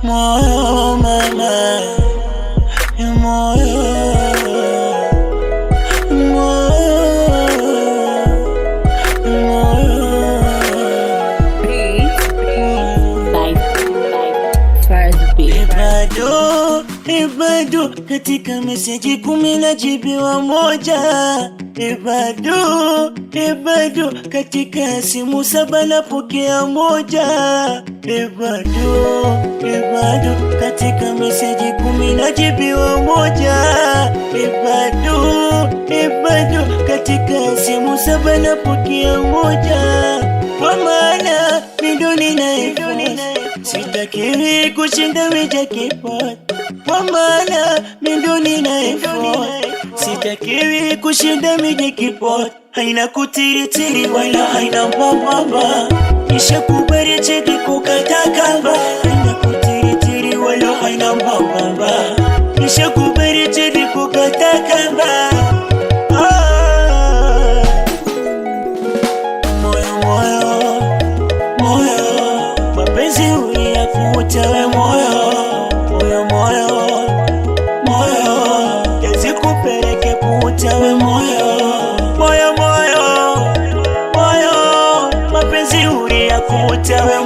moyo mama, moyo, bado katika meseji 10 najibiwa moja. Bado katika simu 7 napokea moja. Bado katika meseji 10 najibiwa moja. Bado katika simu 7 napokea moja. Kwa maana midoni na iPhone sitakiwi kushinda meja kipot. Kwa maana midoni na iPhone sitakiwi kushinda meja kipot. Haina kutiritiri wala haina mbambamba, kisha kubari cheki kukata kamba. Haina kutiritiri wala haina mbambamba, kisha kubari cheki kukata kamba. Mapenzi uliyafuta we moyo, yazikupeleke puta we moyo. Mapenzi uliyafuta we